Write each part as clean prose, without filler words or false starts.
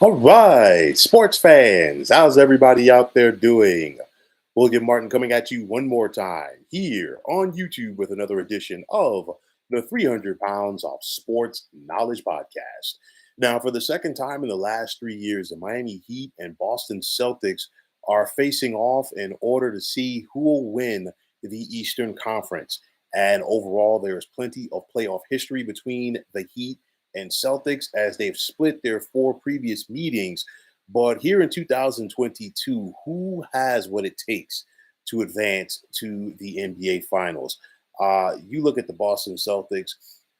All right, sports fans, how's everybody out there doing? William Martin coming at you one more time here on YouTube with another edition of the 300 Pounds of Sports Knowledge Podcast. Now, for the second time in the last 3 years, the Miami Heat and Boston Celtics are facing off in order to see who will win the Eastern Conference. And overall, there is plenty of playoff history between the Heat and Celtics as they've split their four previous meetings. But here in 2022, who has what it takes to advance to the NBA Finals? You look at the Boston Celtics,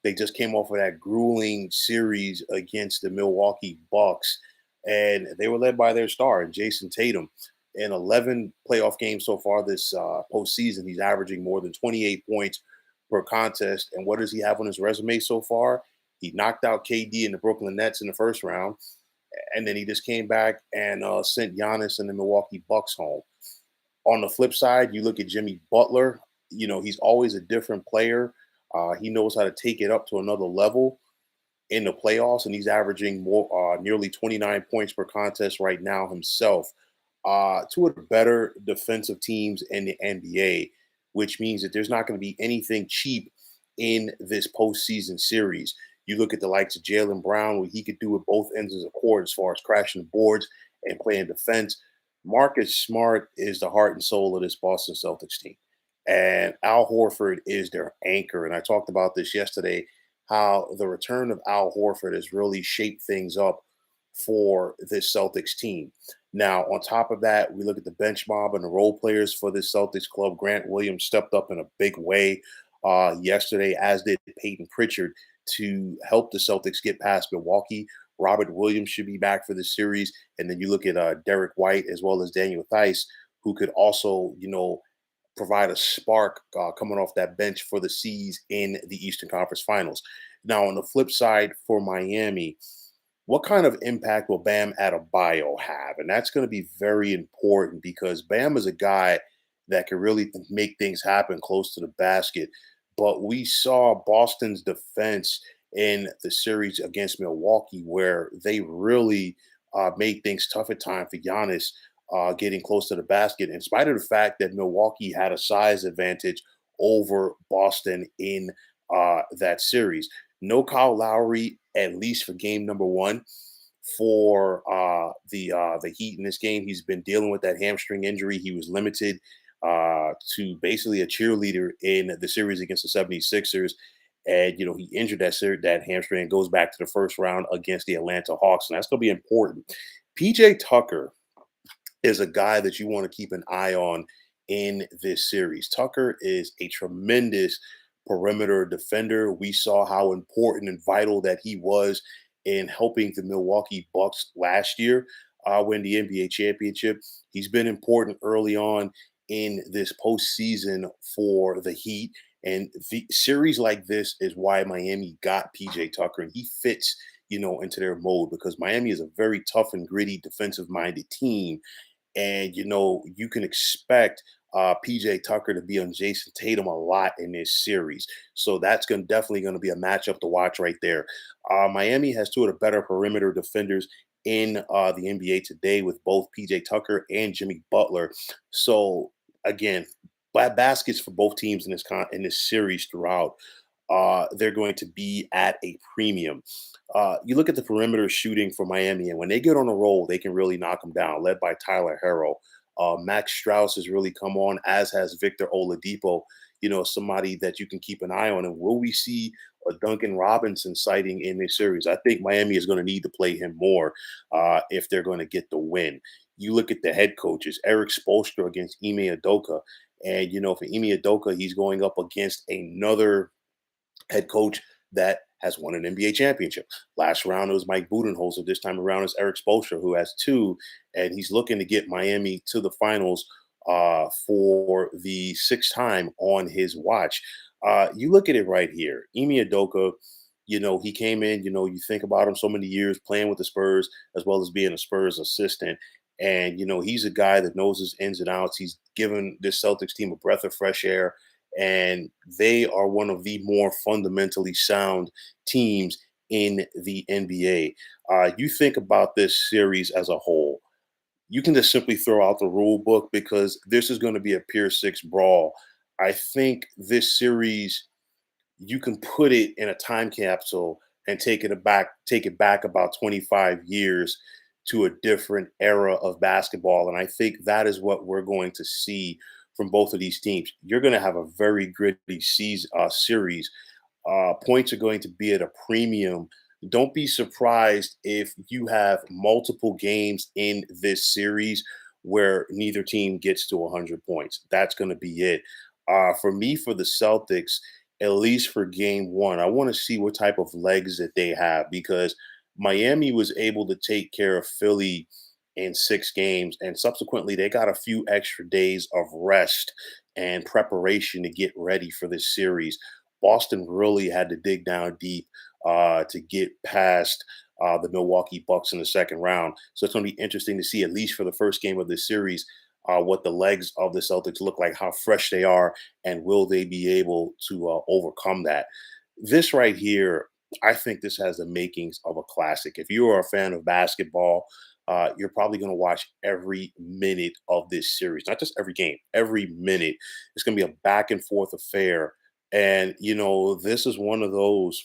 they just came off of that grueling series against the Milwaukee Bucks, and they were led by their star, Jason Tatum. In 11 playoff games so far this postseason, he's averaging more than 28 points per contest. And what does he have on his resume so far? He knocked out KD and the Brooklyn Nets in the first round, and then he just came back and sent Giannis and the Milwaukee Bucks home. On the flip side, you look at Jimmy Butler. You know, he's always a different player. He knows how to take it up to another level in the playoffs, and he's averaging nearly 29 points per contest right now himself. Two of the better defensive teams in the NBA, which means that there's not going to be anything cheap in this postseason series. You look at the likes of Jalen Brown, what he could do at both ends of the court as far as crashing the boards and playing defense. Marcus Smart is the heart and soul of this Boston Celtics team. And Al Horford is their anchor. And I talked about this yesterday, how the return of Al Horford has really shaped things up for this Celtics team. Now, on top of that, we look at the bench mob and the role players for this Celtics club. Grant Williams stepped up in a big way yesterday, as did Peyton Pritchard, to help the Celtics get past Milwaukee. Robert Williams should be back for the series. And then you look at Derek White as well as Daniel Theis, who could also, provide a spark coming off that bench for the C's in the Eastern Conference Finals. Now, on the flip side for Miami, what kind of impact will Bam Adebayo have? And that's going to be very important because Bam is a guy that can really make things happen close to the basket. But we saw Boston's defense in the series against Milwaukee, where they really made things tough at time for Giannis getting close to the basket, in spite of the fact that Milwaukee had a size advantage over Boston in that series. No Kyle Lowry, at least for game number one for the Heat in this game. He's been dealing with that hamstring injury. He was limited to basically a cheerleader in the series against the 76ers. And, he injured that hamstring and goes back to the first round against the Atlanta Hawks. And that's going to be important. PJ Tucker is a guy that you want to keep an eye on in this series. Tucker is a tremendous perimeter defender. We saw how important and vital that he was in helping the Milwaukee Bucks last year win the NBA championship. He's been important early on in this postseason for the Heat. And the series like this is why Miami got PJ Tucker, and he fits, into their mold because Miami is a very tough and gritty defensive-minded team. And, you can expect PJ Tucker to be on Jason Tatum a lot in this series. So that's definitely going to be a matchup to watch right there. Miami has two of the better perimeter defenders in the NBA today with both PJ Tucker and Jimmy Butler. So again, baskets for both teams in this series throughout. They're going to be at a premium. You look at the perimeter shooting for Miami, and when they get on a roll, they can really knock them down, led by Tyler Harrell. Max Strauss has really come on, as has Victor Oladipo, somebody that you can keep an eye on. And will we see a Duncan Robinson sighting in this series? I think Miami is going to need to play him more if they're going to get the win. You look at the head coaches, Eric Spoelstra against Ime Udoka. And, for Ime Udoka, he's going up against another head coach that has won an NBA championship. Last round it was Mike Budenholzer. This time around it's Eric Spoelstra, who has two, and he's looking to get Miami to the finals for the sixth time on his watch. You look at it right here. Ime Udoka, he came in, you think about him so many years playing with the Spurs as well as being a Spurs assistant. And, he's a guy that knows his ins and outs. He's given this Celtics team a breath of fresh air, and they are one of the more fundamentally sound teams in the NBA. You think about this series as a whole. You can just simply throw out the rule book because this is going to be a pure six brawl. I think this series you can put it in a time capsule and take it back about 25 years to a different era of basketball, and I think that is what we're going to see from both of these teams. You're going to have a very gritty series. Points are going to be at a premium. Don't be surprised if you have multiple games in this series where neither team gets to 100 points. That's going to be it. For me, for the Celtics, at least for game one, I want to see what type of legs that they have because Miami was able to take care of Philly in 6 games, and subsequently, they got a few extra days of rest and preparation to get ready for this series. Boston really had to dig down deep to get past the Milwaukee Bucks in the second round. So it's going to be interesting to see, at least for the first game of this series, what the legs of the Celtics look like, how fresh they are, and will they be able to overcome that. This right here, I think this has the makings of a classic. If you are a fan of basketball, you're probably going to watch every minute of this series, not just every game, every minute. It's going to be a back and forth affair. And, this is one of those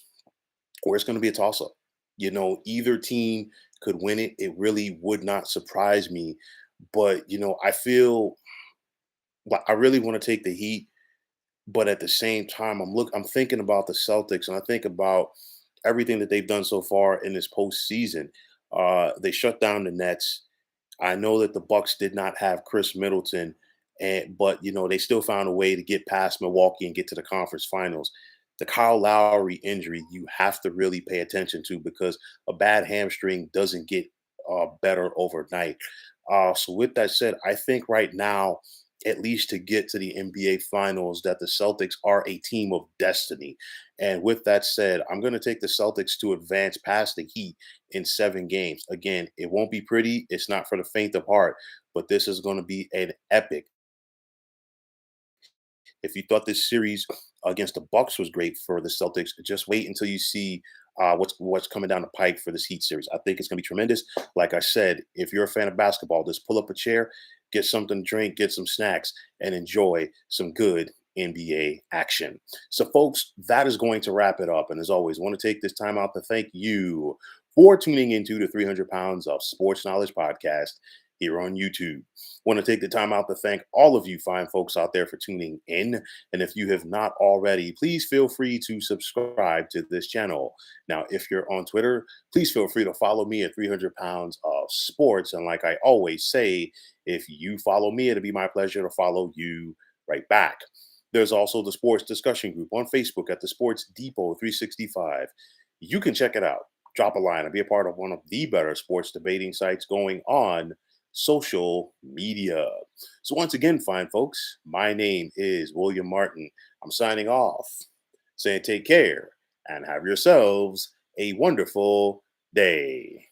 where it's going to be a toss up. Either team could win it. It really would not surprise me. But, I feel like I really want to take the Heat, but at the same time, I'm thinking about the Celtics, and I think about everything that they've done so far in this postseason. They shut down the Nets. I know that the Bucks did not have Chris Middleton, but they still found a way to get past Milwaukee and get to the conference finals. The Kyle Lowry injury, you have to really pay attention to because a bad hamstring doesn't get better overnight. So with that said, I think right now, at least to get to the NBA Finals, that the Celtics are a team of destiny. And with that said, I'm going to take the Celtics to advance past the Heat in 7 games. Again, it won't be pretty. It's not for the faint of heart, but this is going to be an epic. If you thought this series against the Bucks was great for the Celtics, just wait until you see what's coming down the pike for this Heat series. I think it's going to be tremendous. Like I said, if you're a fan of basketball, just pull up a chair, get something to drink, get some snacks, and enjoy some good NBA action. So, folks, that is going to wrap it up. And as always, I want to take this time out to thank you for tuning into the 300 Pounds of Sports Knowledge podcast here on YouTube. Want to take the time out to thank all of you fine folks out there for tuning in. And if you have not already, please feel free to subscribe to this channel. Now, if you're on Twitter, please feel free to follow me at 300 Pounds of Sports. And like I always say, if you follow me, it'll be my pleasure to follow you right back. There's also the sports discussion group on Facebook at the Sports Depot 365. You can check it out. Drop a line and be a part of one of the better sports debating sites going on social media. So, once again, fine folks, my name is William Martin. I'm signing off, saying take care and have yourselves a wonderful day.